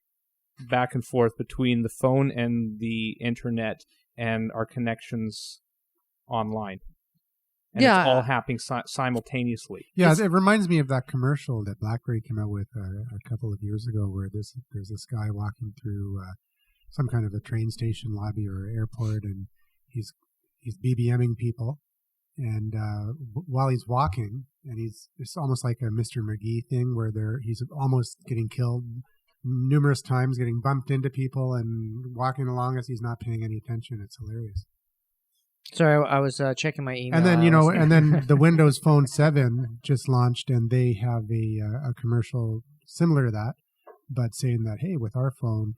back and forth between the phone and the internet and our connections online. And it's all happening simultaneously. Yeah, it reminds me of that commercial that BlackBerry came out with a couple of years ago, where there's this guy walking through some kind of a train station lobby or airport, and he's BBMing people, and while he's walking, and it's almost like a Mr. McGee thing where he's almost getting killed numerous times, getting bumped into people, and walking along as he's not paying any attention. It's hilarious. Sorry, I was checking my email. And then and then the Windows Phone 7 just launched, and they have a commercial similar to that, but saying that, hey, with our phone,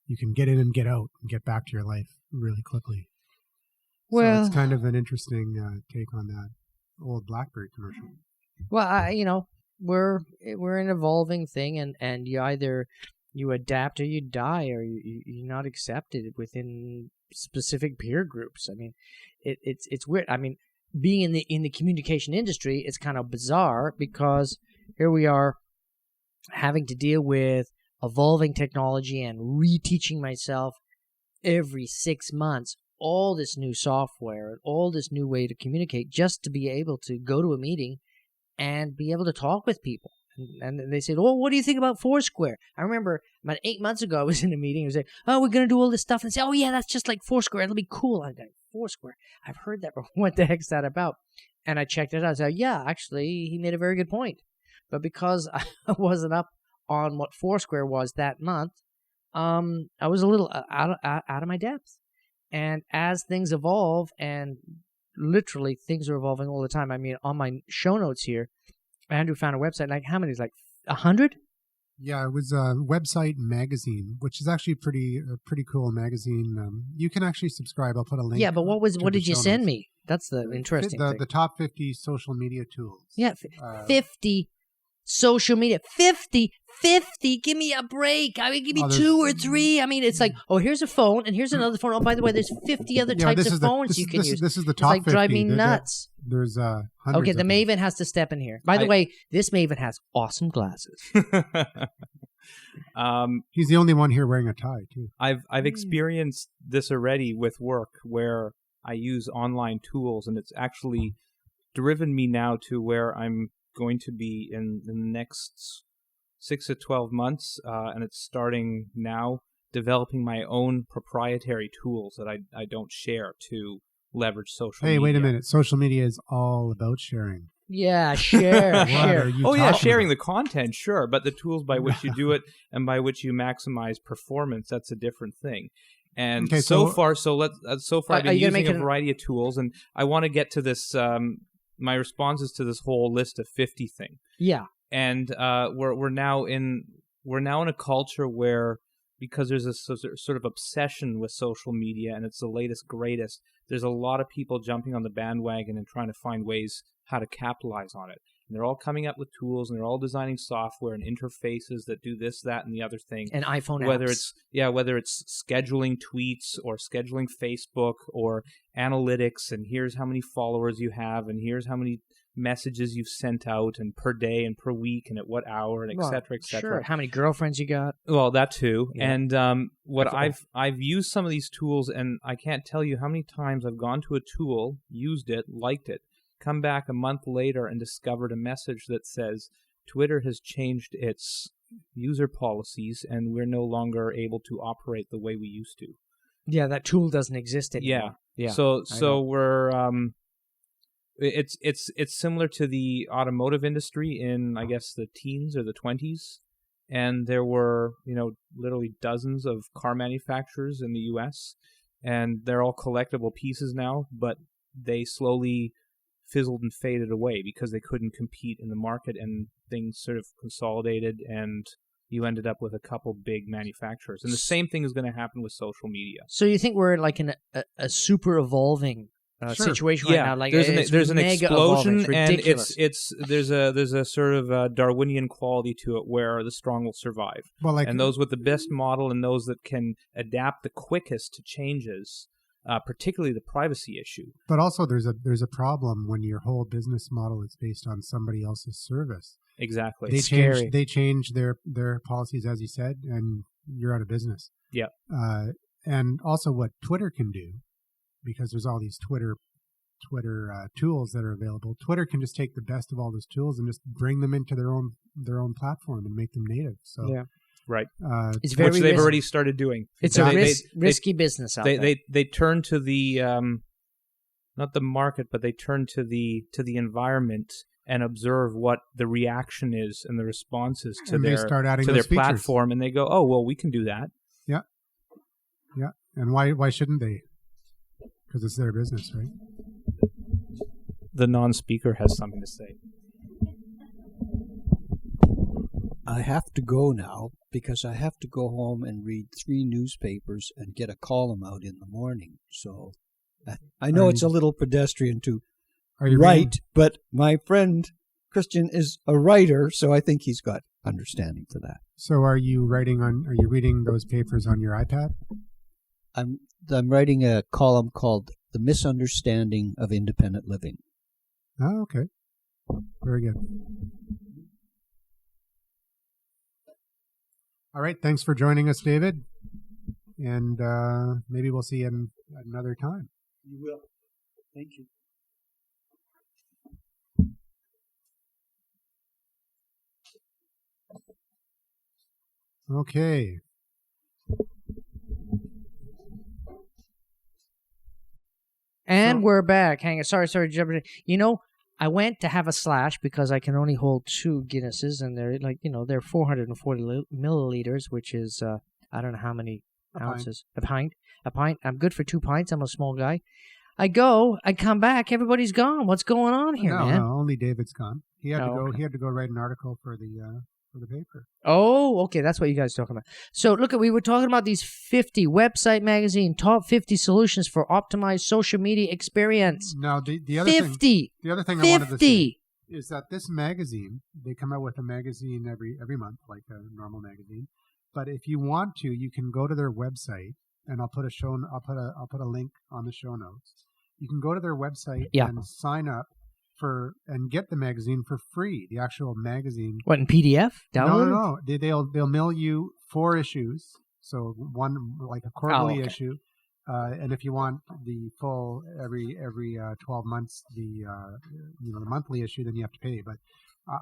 you can get in and get out and get back to your life really quickly. Well, so it's kind of an interesting take on that old BlackBerry commercial. Well, we're an evolving thing, and you adapt or you die, or you're not accepted within specific peer groups. I mean, it's weird. I mean, being in the communication industry, it's kind of bizarre because here we are having to deal with evolving technology and reteaching myself every 6 months all this new software and all this new way to communicate just to be able to go to a meeting and be able to talk with people. And they said, "Oh, what do you think about Foursquare?" I remember about 8 months ago, I was in a meeting. I was like, "Oh, we're going to do all this stuff." And they say, "Oh, yeah, that's just like Foursquare. It'll be cool." I'm like, "Foursquare? I've heard that, but what the heck's that about?" And I checked it out. I said, "Yeah, actually, he made a very good point." But because I wasn't up on what Foursquare was that month, I was a little out of my depth. And as things evolve, and literally things are evolving all the time. I mean, on my show notes here, Andrew found a website, like how many? Like 100? Yeah, it was a website and magazine, which is actually a pretty cool magazine. You can actually subscribe. I'll put a link. Yeah, but what did you send me? That's the interesting thing. The top 50 social media tools. Yeah, 50 social media. 50. Give me a break. I mean, give me 2 or 3. I mean, it's like, oh, here's a phone, and here's another phone. Oh, by the way, there's 50 other types of phones you can use. This is the top 50. It's like drive me nuts. There's hundreds. Okay, the Maven has to step in here. By the way, this Maven has awesome glasses. He's the only one here wearing a tie, too. I've experienced this already with work where I use online tools, and it's actually driven me now to where I'm going to be in the next 6 to 12 months, and it's starting now, developing my own proprietary tools that I don't share to leverage social media. Hey, wait a minute. Social media is all about sharing. Yeah, share. Sharing the content, sure, but the tools by which you do it and by which you maximize performance, that's a different thing. And okay, so far I've been using a variety of tools, and I want to get to this, my responses to this whole list of 50 thing. Yeah. And we're now in a culture where, because there's a sort of obsession with social media and it's the latest greatest, there's a lot of people jumping on the bandwagon and trying to find ways how to capitalize on it. And they're all coming up with tools, and they're all designing software and interfaces that do this, that, and the other thing. And iPhone apps. Whether it's scheduling tweets or scheduling Facebook or analytics, and here's how many followers you have, and here's how many messages you've sent out, and per day and per week, and at what hour, and et cetera, et cetera. Sure. How many girlfriends you got? Well, that too. Yeah. And That's I've used some of these tools, and I can't tell you how many times I've gone to a tool, used it, liked it, come back a month later and discovered a message that says Twitter has changed its user policies and we're no longer able to operate the way we used to. Yeah, that tool doesn't exist anymore. Yeah. So we're it's similar to the automotive industry in, I guess, the teens or the 20s, and there were, literally dozens of car manufacturers in the US, and they're all collectible pieces now, but they slowly fizzled and faded away because they couldn't compete in the market, and things sort of consolidated, and you ended up with a couple big manufacturers. And the same thing is going to happen with social media. So you think we're like in a super evolving Sure. situation right now. Like there's an mega explosion, evolving. and Ridiculous. there's a sort of Darwinian quality to it where the strong will survive, Well, like and those with the best model and those that can adapt the quickest to changes, particularly the privacy issue. But also, there's a problem when your whole business model is based on somebody else's service. Exactly. They change their policies, as you said, and you're out of business. Yeah. And also, what Twitter can do, because there's all these Twitter tools that are available. Twitter can just take the best of all those tools and just bring them into their own platform and make them native. So Yeah. Right. It's very which they've risky. already started doing. It's They- risky business out there. They turn to the not the market, but they turn to the environment and observe what the reaction is and the response is to And they their start adding to their those features. platform, and they go, oh well, we can do that. Yeah. And why shouldn't they? Because it's their business, right? The non-speaker has something to say. I have to go now because I have to go home and read 3 newspapers and get a column out in the morning. So I know it's a little pedestrian to Are you write, reading, but my friend Christian is a writer, so I think he's got understanding for that. So are you reading those papers on your iPad? I'm writing a column called "The Misunderstanding of Independent Living." Oh, okay. Very good. All right. Thanks for joining us, David. And maybe we'll see you another time. You will. Thank you. Okay. And we're back. Hang on. Sorry, jumping in. You know, I went to have a slash because I can only hold 2 Guinnesses, and they're they're 440 milliliters, which is I don't know how many ounces. A pint. I'm good for 2 pints. I'm a small guy. I come back, everybody's gone. What's going on here, man? No, only David's gone. He had to go. Okay. He had to go write an article for the paper. Oh, okay. That's what you guys are talking about. So, look, we were talking about these 50 website magazine top 50 solutions for optimized social media experience. Now, the other 50. thing, the other thing I wanted to say 50. is that this magazine, they come out with a magazine every month, like a normal magazine. But if you want to, you can go to their website, and I'll put a link on the show notes. You can go to their website and sign up and get the magazine for free. The actual magazine. What, in PDF? Download? No. They'll mail you 4 issues. So one like a quarterly issue, and if you want the full every 12 months, the monthly issue, then you have to pay. But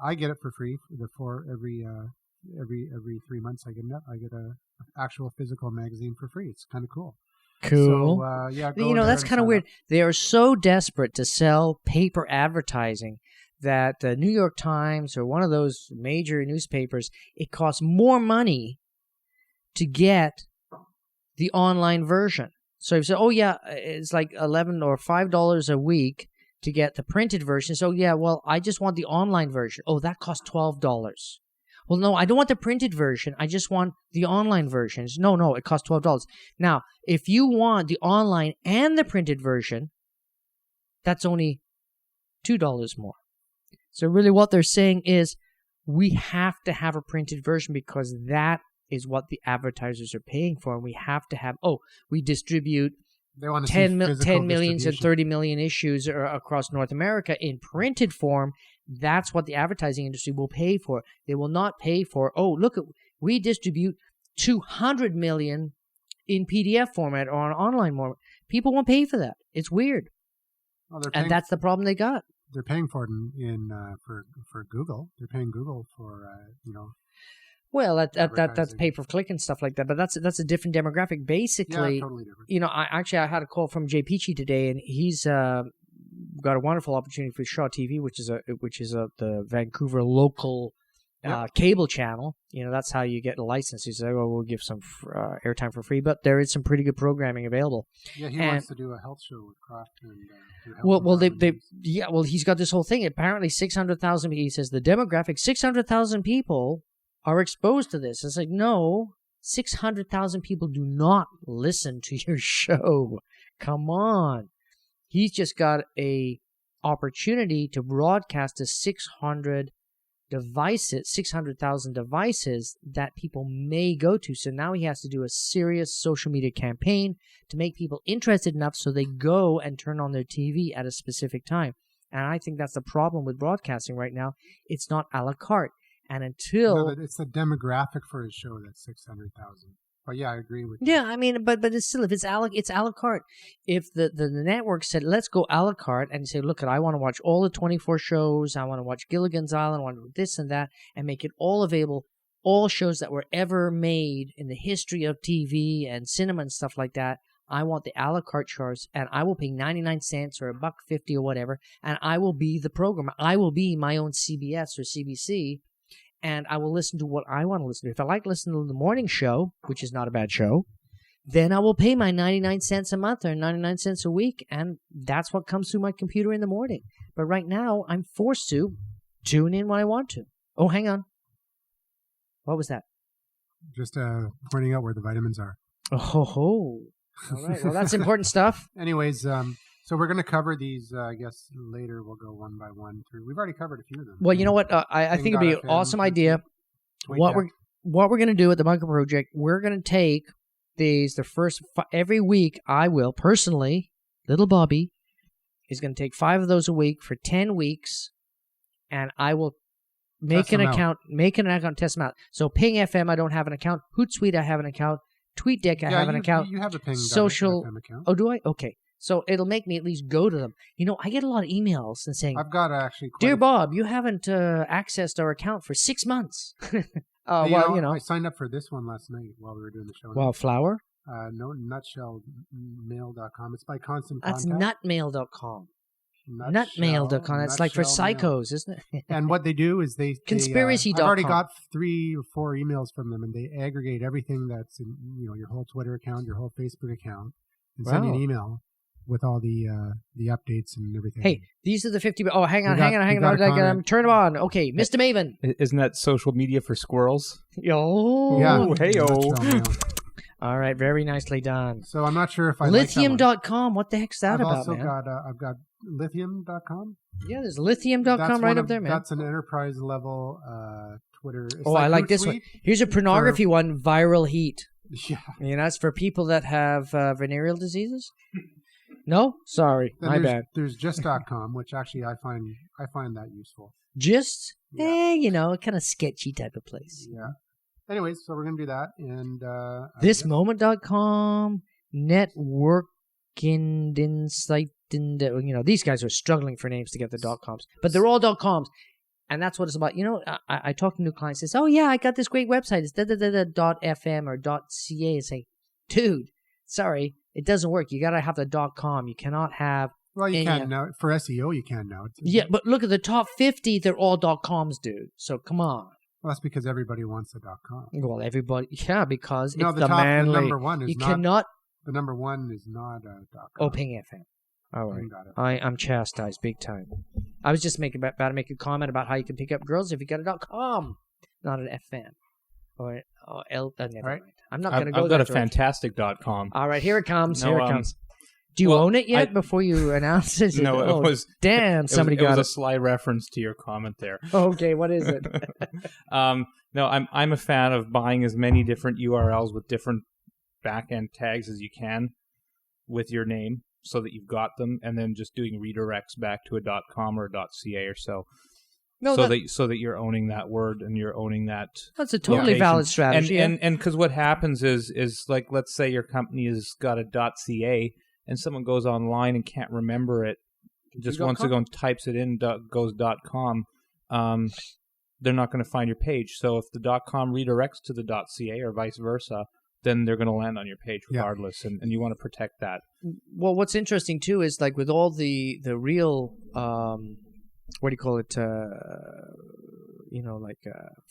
I get it for free. For every 3 months, I get a actual physical magazine for free. It's kind of cool. Cool. So, that's kind of weird. They are so desperate to sell paper advertising that the New York Times or one of those major newspapers, it costs more money to get the online version. So you say, oh yeah, it's like $11 or $5 a week to get the printed version. So yeah, well, I just want the online version. Oh, that costs $12. Well, no, I don't want the printed version. I just want the online versions. No, it costs $12. Now, if you want the online and the printed version, that's only $2 more. So really what they're saying is we have to have a printed version because that is what the advertisers are paying for. And we have to have, we distribute they want to 10 million and 30 million issues across North America in printed form. That's what the advertising industry will pay for. They will not pay for, we distribute 200 million in PDF format or on online format. People won't pay for that. It's weird. Well, and that's the problem they got. They're paying for it for Google. They're paying Google for, Well, that's pay per click and stuff like that, but that's a different demographic. Basically, yeah, totally different. I had a call from Jay Peachy today, and he's got a wonderful opportunity for Shaw TV, which is the Vancouver local cable channel. That's how you get a license. He said, we'll give some airtime for free, but there is some pretty good programming available. Yeah, he wants to do a health show with Croft and he's got this whole thing. Apparently, 600,000. He says the demographic 600,000 people are exposed to this. It's like, no, 600,000 people do not listen to your show. Come on. He's just got a opportunity to broadcast to 600,000 devices that people may go to. So now he has to do a serious social media campaign to make people interested enough so they go and turn on their TV at a specific time. And I think that's the problem with broadcasting right now. It's not a la carte. And until... No, it's the demographic for his show that's 600,000. But yeah, I agree with you. Yeah, I mean, but it's still, if it's a la carte. If the network said, let's go a la carte, and say, look, I want to watch all the 24 shows, I want to watch Gilligan's Island, I want to do this and that, and make it all available, all shows that were ever made in the history of TV and cinema and stuff like that, I want the a la carte charts, and I will pay 99 cents or $1.50 or whatever, and I will be the programmer. I will be my own CBS or CBC, and I will listen to what I want to listen to. If I like listening to the morning show, which is not a bad show, then I will pay my 99 cents a month or 99 cents a week, and that's what comes through my computer in the morning. But right now, I'm forced to tune in when I want to. Oh, hang on. What was that? Just pointing out where the vitamins are. Oh, all right. Well, that's important stuff. Anyways, so we're going to cover these, I guess, later. We'll go one by one through. We've already covered a few of them. Well, you know what? I think it'd be an awesome idea. What we're going to do at the Bunker Project, we're going to take these, every week I will, personally, little Bobby is going to take 5 of those a week for 10 weeks, and I will make an account, test them out. So Ping FM, I don't have an account. Hootsuite, I have an account. TweetDeck, I have an account. You have a Ping Social FM account. Oh, do I? Okay. So it'll make me at least go to them. You know, I get a lot of emails and saying, I've got actually Dear Bob, you haven't accessed our account for 6 months. I signed up for this one last night while we were doing the show. Wildflower? No, nutshellmail.com. It's by Constant That's Contact. nutmail.com. Nutmail.com. That's like for psychos, isn't it? And what they do is Conspiracy.com. I've already got 3 or 4 emails from them, and they aggregate everything that's in, your whole Twitter account, your whole Facebook account, and send you an email with all the updates and everything. Hey, these are the 50... Oh, hang on. Turn them on. Okay, Mr. Maven. Isn't that social media for squirrels? Yo. Yeah. Hey-o. All right, very nicely done. So I'm not sure if I Lithium.com. What the heck's that about, man? I've got lithium.com. Yeah, there's lithium.com right up there, man. That's an enterprise level Twitter. It's I like this one. Here's a pornography one, Viral Heat. Yeah. That's for people that have venereal diseases. No? Sorry. Then my bad. There's just.com, which actually I find that useful. Just? Yeah. Kind of sketchy type of place. Yeah. Anyways, so we're going to do that. And thismoment.com, networking insight. These guys are struggling for names to get the .coms, but they're all .coms, and that's what it's about. I talk to new clients. Says, "Oh yeah, I got this great website. It's .fm or .ca." I say, "Dude, sorry, it doesn't work. You got to have the .com. You cannot have." Well, you can now for SEO. You can now. Yeah, but look at the top 50. They're all .coms, dude. So come on. Well, that's because everybody wants a .com. Well, everybody, because no, it's the manly. The number one is you not. Cannot. The number one is not a .com. Oh, Ping FM. All right. I'm chastised big time. I was just about to make a comment about how you can pick up girls if you got a .com, not an FM. Never mind. I'm not going to go there. I've got a fantastic .com. All right, here it comes. Here it comes. Do you own it yet before you announce it? No, it was... Damn, somebody got it. It was a sly reference to your comment there. Okay, what is it? No, I'm a fan of buying as many different URLs with different back-end tags as you can with your name so that you've got them, and then just doing redirects back to a .com or a .ca or so. No, so that you're owning that word and you're owning that. That's a totally valid strategy. And because what happens is like, let's say your company has got a .ca, and someone goes online and can't remember it, just wants to go and types it in, goes .com, they're not going to find your page. So if the .com redirects to the .ca or vice versa, then they're going to land on your page regardless, and you want to protect that. Well, what's interesting too is like with all the real what do you call it?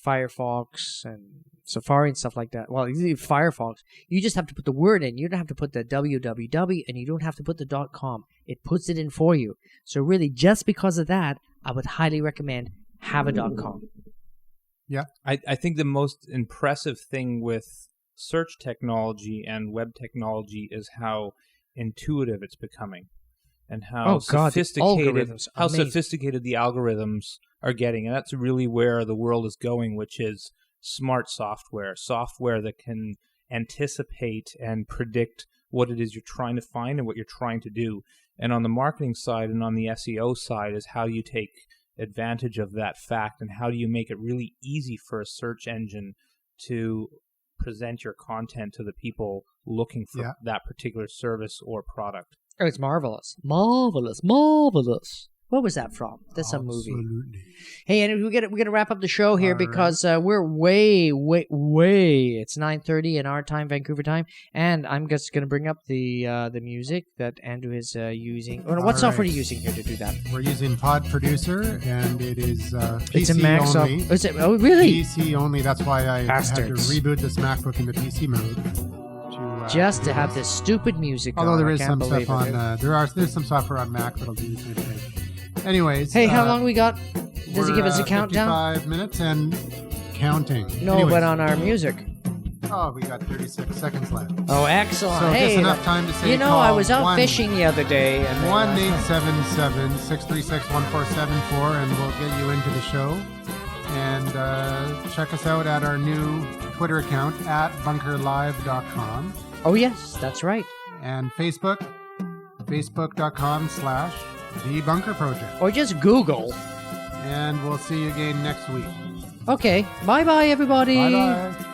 Firefox and Safari and stuff like that. Well, Firefox, you just have to put the word in. You don't have to put the www, and you don't have to put the .com. It puts it in for you. So really, just because of that, I would highly recommend have a .com. Yeah. I think the most impressive thing with search technology and web technology is how intuitive it's becoming. and how algorithms, amazing. sophisticated the algorithms are getting. And that's really where the world is going, which is smart software that can anticipate and predict what it is you're trying to find and what you're trying to do. And on the marketing side and on the SEO side is how you take advantage of that fact and how do you make it really easy for a search engine to present your content to the people looking for that particular service or product. Oh, it's marvelous. Marvelous. Marvelous. What was that from? That's a movie. Absolutely. Hey, and we're gonna wrap up the show here because we're way. It's 9:30 in our time, Vancouver time, and I'm just gonna bring up the music that Andrew is using. What software are you using here to do that? We're using Pod Producer, and it is PC it's a Mac only. Is it? Oh, really? PC only. That's why I had to reboot this MacBook into PC mode. Just to have this stupid music. Although there is some stuff on, there's some software on Mac that'll do the same thing. Anyways. Hey, how long we got? Does it give us a countdown? 55 minutes and counting. No, Anyways. but on our music. Oh, we got 36 seconds left. Oh, excellent. So hey, just enough time to say I was out fishing the other day. 1-877-636-1474, and we'll get you into the show. And check us out at our new Twitter account at bunkerlive.com. Oh, yes, that's right. And facebook.com/The Bunker Project. Or just Google. And we'll see you again next week. Okay. Bye-bye, everybody. Bye-bye.